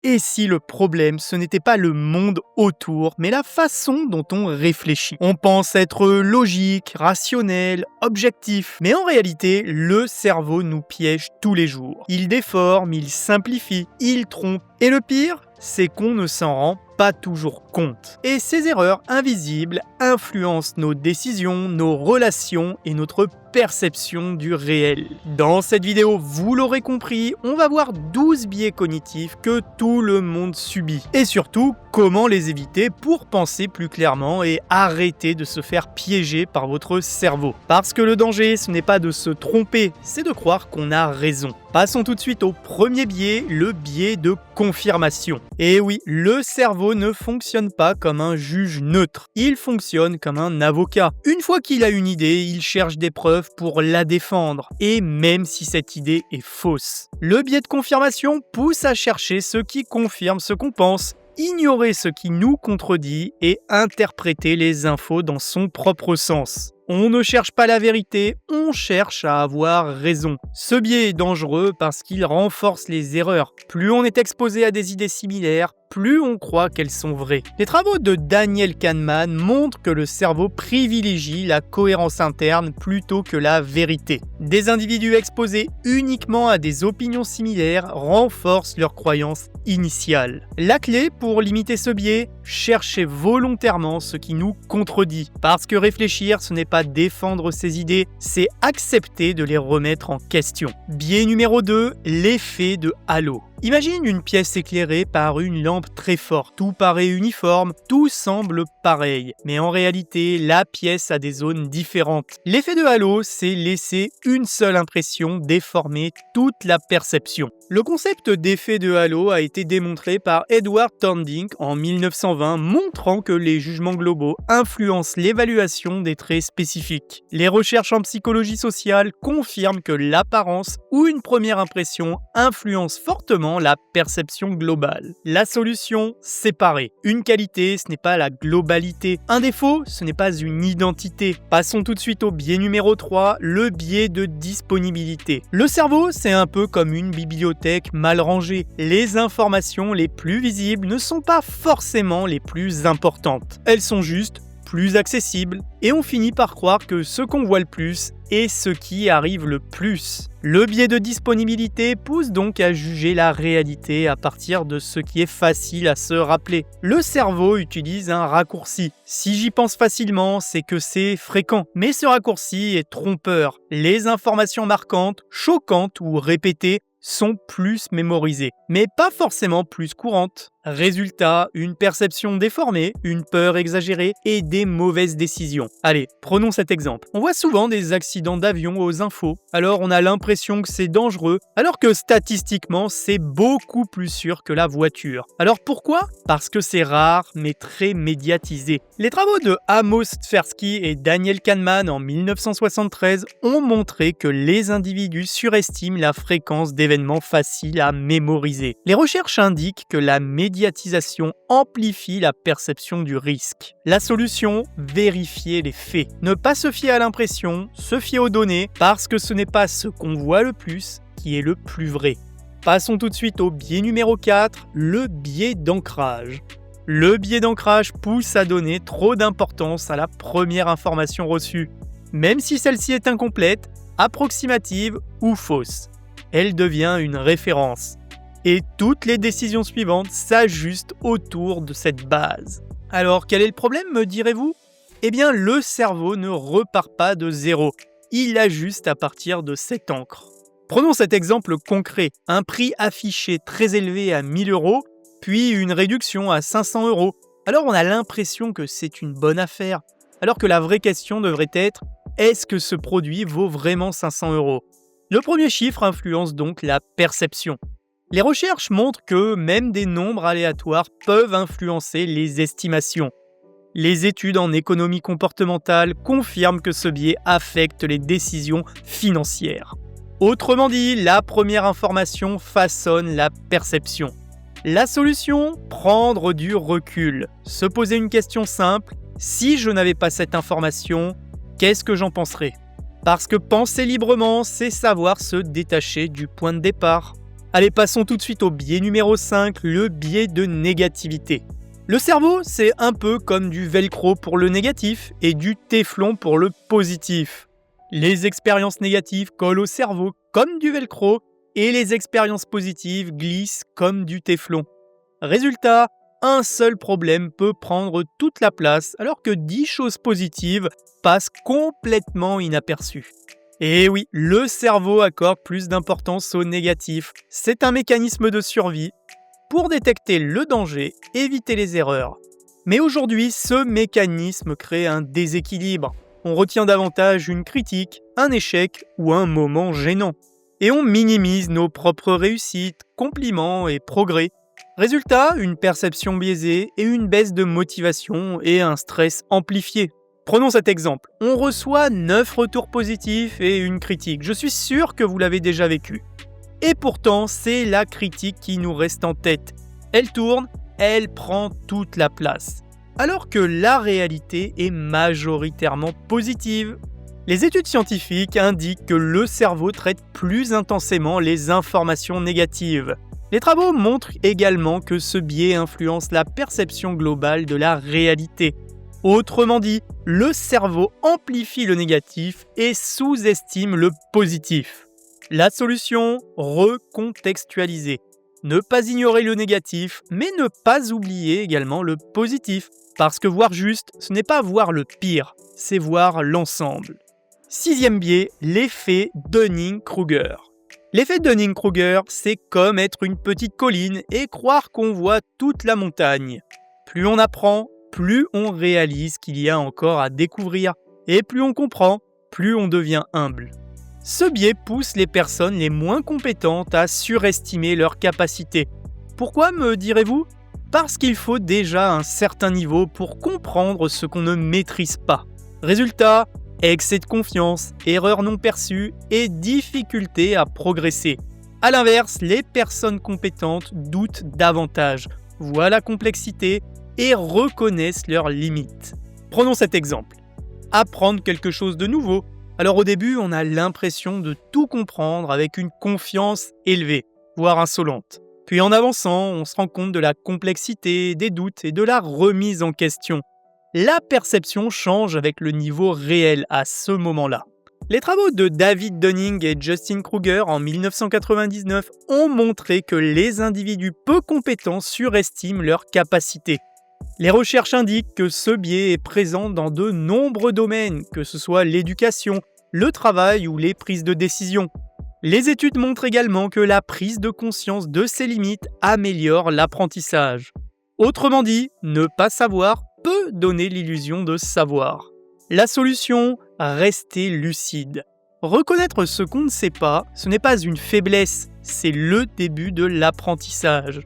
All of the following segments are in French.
Et si le problème, ce n'était pas le monde autour, mais la façon dont on réfléchit? On pense être logique, rationnel, objectif, mais en réalité, le cerveau nous piège tous les jours. Il déforme, il simplifie, il trompe. Et le pire, c'est qu'on ne s'en rend pas toujours compte. Et ces erreurs invisibles influencent nos décisions, nos relations et notre perception du réel. Dans cette vidéo, vous l'aurez compris, on va voir 12 biais cognitifs que tout le monde subit. Et surtout, comment les éviter pour penser plus clairement et arrêter de se faire piéger par votre cerveau. Parce que le danger, ce n'est pas de se tromper, c'est de croire qu'on a raison. Passons tout de suite au premier biais, le biais de confirmation. Et oui, le cerveau ne fonctionne pas comme un juge neutre, il fonctionne comme un avocat. Une fois qu'il a une idée, il cherche des preuves pour la défendre, et même si cette idée est fausse. Le biais de confirmation pousse à chercher ce qui confirme ce qu'on pense, ignorer ce qui nous contredit et interpréter les infos dans son propre sens. On ne cherche pas la vérité, on cherche à avoir raison. Ce biais est dangereux parce qu'il renforce les erreurs. Plus on est exposé à des idées similaires, plus on croit qu'elles sont vraies. Les travaux de Daniel Kahneman montrent que le cerveau privilégie la cohérence interne plutôt que la vérité. Des individus exposés uniquement à des opinions similaires renforcent leurs croyances initiales. La clé pour limiter ce biais, cherchez volontairement ce qui nous contredit. Parce que réfléchir, ce n'est pas défendre ses idées, c'est accepter de les remettre en question. Biais numéro 2, l'effet de halo. Imagine une pièce éclairée par une lampe très forte. Tout paraît uniforme, tout semble pareil. Mais en réalité, la pièce a des zones différentes. L'effet de halo, c'est laisser une seule impression déformer toute la perception. Le concept d'effet de halo a été démontré par Edward Thorndike en 1920, montrant que les jugements globaux influencent l'évaluation des traits spécifiques. Les recherches en psychologie sociale confirment que l'apparence ou une première impression influence fortement la perception globale. La solution, séparer. Une qualité, ce n'est pas la globalité. Un défaut, ce n'est pas une identité. Passons tout de suite au biais numéro 3, le biais de disponibilité. Le cerveau, c'est un peu comme une bibliothèque mal rangée. Les informations les plus visibles ne sont pas forcément les plus importantes. Elles sont juste plus accessible, et on finit par croire que ce qu'on voit le plus est ce qui arrive le plus. Le biais de disponibilité pousse donc à juger la réalité à partir de ce qui est facile à se rappeler. Le cerveau utilise un raccourci. Si j'y pense facilement, c'est que c'est fréquent. Mais ce raccourci est trompeur. Les informations marquantes, choquantes ou répétées sont plus mémorisées, mais pas forcément plus courantes. Résultat, une perception déformée, une peur exagérée et des mauvaises décisions. Allez, prenons cet exemple. On voit souvent des accidents d'avion aux infos, alors on a l'impression que c'est dangereux, alors que statistiquement, c'est beaucoup plus sûr que la voiture. Alors pourquoi? Parce que c'est rare, mais très médiatisé. Les travaux de Amos Tversky et Daniel Kahneman en 1973 ont montré que les individus surestiment la fréquence d'événements faciles à mémoriser. Les recherches indiquent que la médiatisation amplifie la perception du risque. La solution, vérifier les faits. Ne pas se fier à l'impression, se fier aux données, parce que ce n'est pas ce qu'on voit le plus qui est le plus vrai. Passons tout de suite au biais numéro 4, le biais d'ancrage. Le biais d'ancrage pousse à donner trop d'importance à la première information reçue, même si celle-ci est incomplète, approximative ou fausse. Elle devient une référence. Et toutes les décisions suivantes s'ajustent autour de cette base. Alors, quel est le problème, me direz-vous? Eh bien, le cerveau ne repart pas de zéro. Il ajuste à partir de cette encre. Prenons cet exemple concret. Un prix affiché très élevé à 1 000 €, puis une réduction à 500 €. Alors, on a l'impression que c'est une bonne affaire. Alors que la vraie question devrait être, est-ce que ce produit vaut vraiment 500 €? Le premier chiffre influence donc la perception. Les recherches montrent que même des nombres aléatoires peuvent influencer les estimations. Les études en économie comportementale confirment que ce biais affecte les décisions financières. Autrement dit, la première information façonne la perception. La solution, prendre du recul. Se poser une question simple, si je n'avais pas cette information, qu'est-ce que j'en penserais? Parce que penser librement, c'est savoir se détacher du point de départ. Allez, passons tout de suite au biais numéro 5, le biais de négativité. Le cerveau, c'est un peu comme du velcro pour le négatif et du téflon pour le positif. Les expériences négatives collent au cerveau comme du velcro et les expériences positives glissent comme du téflon. Résultat, un seul problème peut prendre toute la place alors que 10 choses positives passent complètement inaperçues. Et oui, le cerveau accorde plus d'importance au négatif. C'est un mécanisme de survie pour détecter le danger, éviter les erreurs. Mais aujourd'hui, ce mécanisme crée un déséquilibre. On retient davantage une critique, un échec ou un moment gênant. Et on minimise nos propres réussites, compliments et progrès. Résultat, une perception biaisée et une baisse de motivation et un stress amplifié. Prenons cet exemple. On reçoit 9 retours positifs et une critique. Je suis sûr que vous l'avez déjà vécu. Et pourtant, c'est la critique qui nous reste en tête. Elle tourne, elle prend toute la place. Alors que la réalité est majoritairement positive. Les études scientifiques indiquent que le cerveau traite plus intensément les informations négatives. Les travaux montrent également que ce biais influence la perception globale de la réalité. Autrement dit, le cerveau amplifie le négatif et sous-estime le positif. La solution, recontextualiser. Ne pas ignorer le négatif, mais ne pas oublier également le positif. Parce que voir juste, ce n'est pas voir le pire, c'est voir l'ensemble. 6e biais, l'effet Dunning-Kruger. L'effet Dunning-Kruger, c'est comme être une petite colline et croire qu'on voit toute la montagne. Plus on apprend, plus on réalise qu'il y a encore à découvrir. Et plus on comprend, plus on devient humble. Ce biais pousse les personnes les moins compétentes à surestimer leurs capacités. Pourquoi, me direz-vous ? Parce qu'il faut déjà un certain niveau pour comprendre ce qu'on ne maîtrise pas. Résultat, excès de confiance, erreurs non perçues et difficulté à progresser. A l'inverse, les personnes compétentes doutent davantage, voient la complexité et reconnaissent leurs limites. Prenons cet exemple. Apprendre quelque chose de nouveau. Alors au début, on a l'impression de tout comprendre avec une confiance élevée, voire insolente. Puis en avançant, on se rend compte de la complexité, des doutes et de la remise en question. La perception change avec le niveau réel à ce moment-là. Les travaux de David Dunning et Justin Kruger en 1999 ont montré que les individus peu compétents surestiment leurs capacités. Les recherches indiquent que ce biais est présent dans de nombreux domaines, que ce soit l'éducation, le travail ou les prises de décision. Les études montrent également que la prise de conscience de ses limites améliore l'apprentissage. Autrement dit, ne pas savoir peut donner l'illusion de savoir. La solution, rester lucide. Reconnaître ce qu'on ne sait pas, ce n'est pas une faiblesse, c'est le début de l'apprentissage.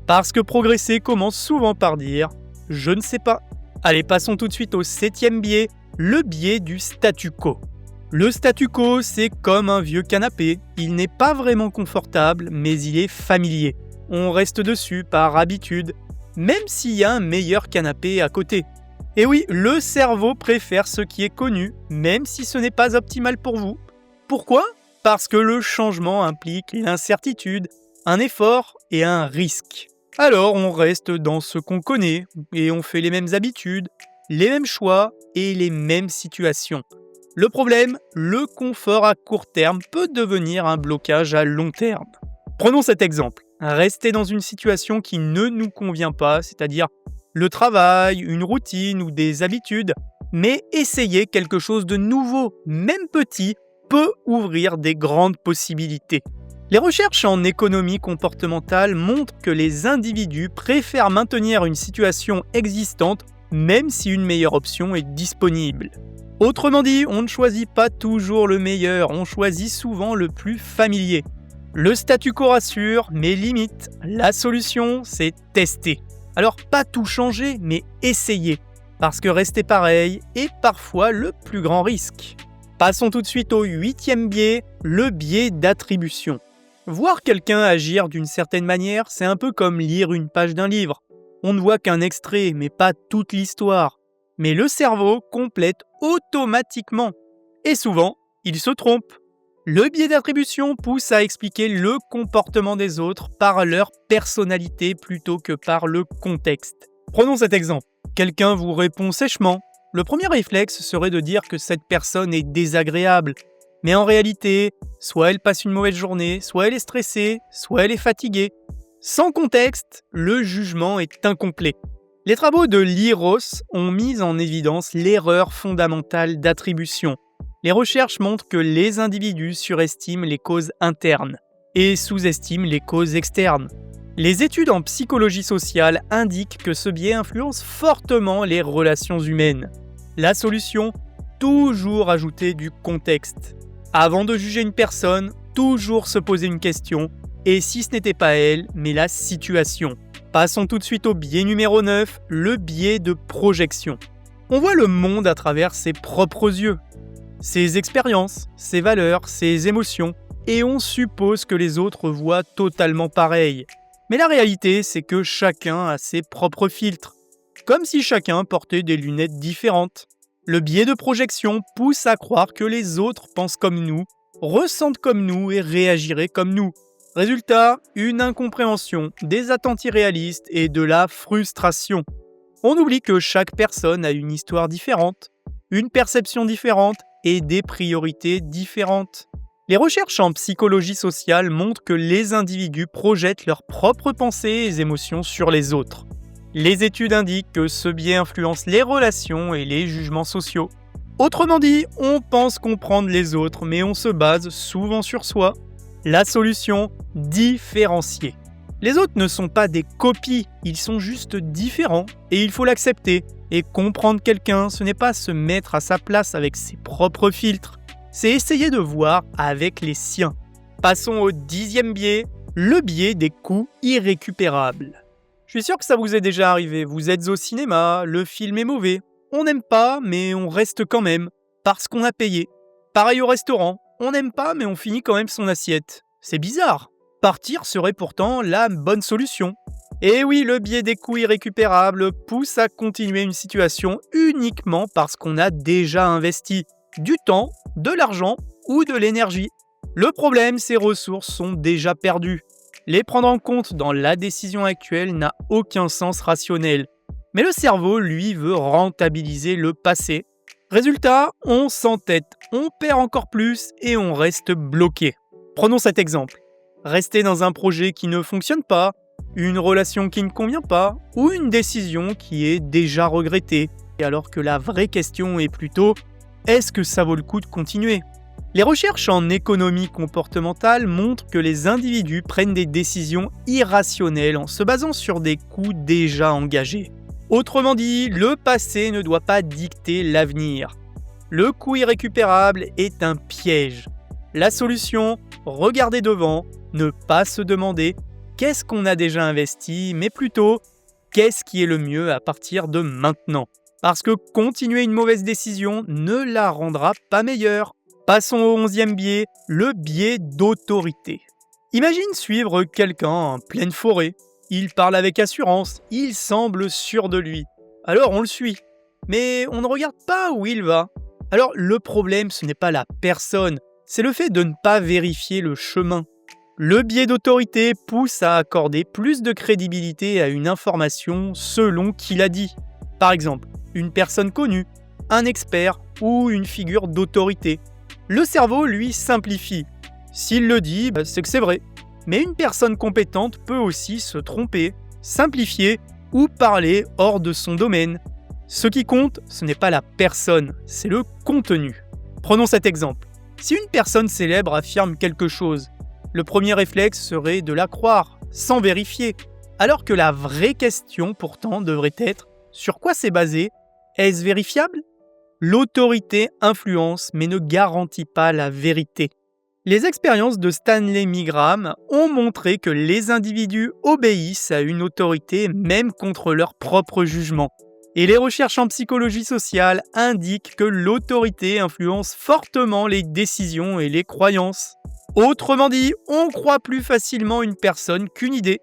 Parce que progresser commence souvent par dire « je ne sais pas ». Allez, passons tout de suite au 7e biais, le biais du statu quo. Le statu quo, c'est comme un vieux canapé. Il n'est pas vraiment confortable, mais il est familier. On reste dessus par habitude, même s'il y a un meilleur canapé à côté. Et oui, le cerveau préfère ce qui est connu, même si ce n'est pas optimal pour vous. Pourquoi ? Parce que le changement implique l'incertitude, un effort et un risque. Alors on reste dans ce qu'on connaît et on fait les mêmes habitudes, les mêmes choix et les mêmes situations. Le problème, le confort à court terme peut devenir un blocage à long terme. Prenons cet exemple. Rester dans une situation qui ne nous convient pas, c'est-à-dire le travail, une routine ou des habitudes, mais essayer quelque chose de nouveau, même petit, peut ouvrir des grandes possibilités. Les recherches en économie comportementale montrent que les individus préfèrent maintenir une situation existante même si une meilleure option est disponible. Autrement dit, on ne choisit pas toujours le meilleur, on choisit souvent le plus familier. Le statu quo rassure, mais limite. La solution, c'est tester. Alors pas tout changer, mais essayer. Parce que rester pareil est parfois le plus grand risque. Passons tout de suite au 8e biais, le biais d'attribution. Voir quelqu'un agir d'une certaine manière, c'est un peu comme lire une page d'un livre. On ne voit qu'un extrait, mais pas toute l'histoire. Mais le cerveau complète automatiquement. Et souvent, il se trompe. Le biais d'attribution pousse à expliquer le comportement des autres par leur personnalité plutôt que par le contexte. Prenons cet exemple. Quelqu'un vous répond sèchement. Le premier réflexe serait de dire que cette personne est désagréable. Mais en réalité, soit elle passe une mauvaise journée, soit elle est stressée, soit elle est fatiguée. Sans contexte, le jugement est incomplet. Les travaux de Lee Ross ont mis en évidence l'erreur fondamentale d'attribution. Les recherches montrent que les individus surestiment les causes internes et sous-estiment les causes externes. Les études en psychologie sociale indiquent que ce biais influence fortement les relations humaines. La solution, toujours ajouter du contexte. Avant de juger une personne, toujours se poser une question, et si ce n'était pas elle, mais la situation. Passons tout de suite au biais numéro 9, le biais de projection. On voit le monde à travers ses propres yeux, ses expériences, ses valeurs, ses émotions, et on suppose que les autres voient totalement pareil. Mais la réalité, c'est que chacun a ses propres filtres, comme si chacun portait des lunettes différentes. Le biais de projection pousse à croire que les autres pensent comme nous, ressentent comme nous et réagiraient comme nous. Résultat, une incompréhension, des attentes irréalistes et de la frustration. On oublie que chaque personne a une histoire différente, une perception différente et des priorités différentes. Les recherches en psychologie sociale montrent que les individus projettent leurs propres pensées et émotions sur les autres. Les études indiquent que ce biais influence les relations et les jugements sociaux. Autrement dit, on pense comprendre les autres, mais on se base souvent sur soi. La solution, différencier. Les autres ne sont pas des copies, ils sont juste différents et il faut l'accepter. Et comprendre quelqu'un, ce n'est pas se mettre à sa place avec ses propres filtres, c'est essayer de voir avec les siens. Passons au 10e biais, le biais des coûts irrécupérables. Je suis sûr que ça vous est déjà arrivé, vous êtes au cinéma, le film est mauvais. On n'aime pas, mais on reste quand même, parce qu'on a payé. Pareil au restaurant, on n'aime pas, mais on finit quand même son assiette. C'est bizarre. Partir serait pourtant la bonne solution. Et oui, le biais des coûts irrécupérables pousse à continuer une situation uniquement parce qu'on a déjà investi du temps, de l'argent ou de l'énergie. Le problème, ces ressources sont déjà perdues. Les prendre en compte dans la décision actuelle n'a aucun sens rationnel. Mais le cerveau, lui, veut rentabiliser le passé. Résultat, on s'entête, on perd encore plus et on reste bloqué. Prenons cet exemple. Rester dans un projet qui ne fonctionne pas, une relation qui ne convient pas ou une décision qui est déjà regrettée. Alors que la vraie question est plutôt « est-ce que ça vaut le coup de continuer ?» Les recherches en économie comportementale montrent que les individus prennent des décisions irrationnelles en se basant sur des coûts déjà engagés. Autrement dit, le passé ne doit pas dicter l'avenir. Le coût irrécupérable est un piège. La solution, regarder devant, ne pas se demander qu'est-ce qu'on a déjà investi, mais plutôt qu'est-ce qui est le mieux à partir de maintenant. Parce que continuer une mauvaise décision ne la rendra pas meilleure. Passons au 11e biais, le biais d'autorité. Imagine suivre quelqu'un en pleine forêt. Il parle avec assurance, il semble sûr de lui. Alors on le suit. Mais on ne regarde pas où il va. Alors le problème, ce n'est pas la personne, c'est le fait de ne pas vérifier le chemin. Le biais d'autorité pousse à accorder plus de crédibilité à une information selon qui l'a dit. Par exemple, une personne connue, un expert ou une figure d'autorité. Le cerveau, lui, simplifie. S'il le dit, c'est que c'est vrai. Mais une personne compétente peut aussi se tromper, simplifier ou parler hors de son domaine. Ce qui compte, ce n'est pas la personne, c'est le contenu. Prenons cet exemple. Si une personne célèbre affirme quelque chose, le premier réflexe serait de la croire, sans vérifier. Alors que la vraie question, pourtant, devrait être « sur quoi c'est basé ? Est-ce vérifiable ?» L'autorité influence, mais ne garantit pas la vérité. Les expériences de Stanley Milgram ont montré que les individus obéissent à une autorité même contre leur propre jugement. Et les recherches en psychologie sociale indiquent que l'autorité influence fortement les décisions et les croyances. Autrement dit, on croit plus facilement une personne qu'une idée.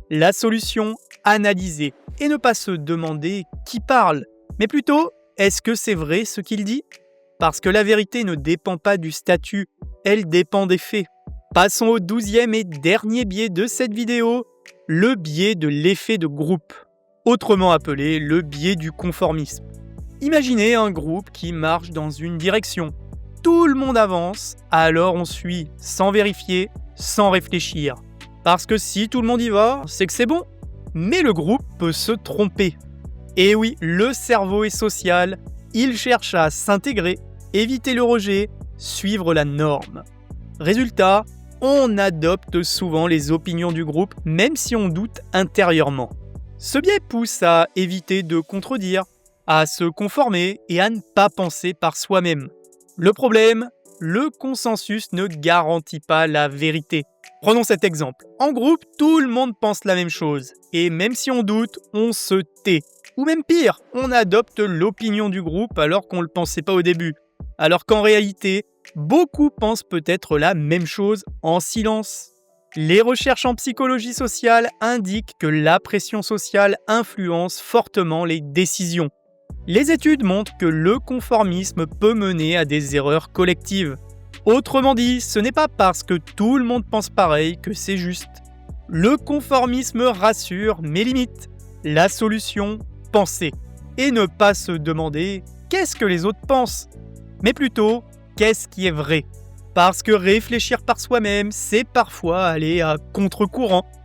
La solution, analyser et ne pas se demander qui parle, mais plutôt, est-ce que c'est vrai ce qu'il dit ? Parce que la vérité ne dépend pas du statut, elle dépend des faits. Passons au 12e et dernier biais de cette vidéo, le biais de l'effet de groupe, autrement appelé le biais du conformisme. Imaginez un groupe qui marche dans une direction. Tout le monde avance, alors on suit sans vérifier, sans réfléchir. Parce que si tout le monde y va, c'est que c'est bon. Mais le groupe peut se tromper. Et oui, le cerveau est social, il cherche à s'intégrer, éviter le rejet, suivre la norme. Résultat, on adopte souvent les opinions du groupe, même si on doute intérieurement. Ce biais pousse à éviter de contredire, à se conformer et à ne pas penser par soi-même. Le problème, le consensus ne garantit pas la vérité. Prenons cet exemple. En groupe, tout le monde pense la même chose. Et même si on doute, on se tait. Ou même pire, on adopte l'opinion du groupe alors qu'on ne le pensait pas au début. Alors qu'en réalité, beaucoup pensent peut-être la même chose en silence. Les recherches en psychologie sociale indiquent que la pression sociale influence fortement les décisions. Les études montrent que le conformisme peut mener à des erreurs collectives. Autrement dit, ce n'est pas parce que tout le monde pense pareil que c'est juste. Le conformisme rassure mais limite. La solution, penser. Et ne pas se demander qu'est-ce que les autres pensent, mais plutôt qu'est-ce qui est vrai. Parce que réfléchir par soi-même, c'est parfois aller à contre-courant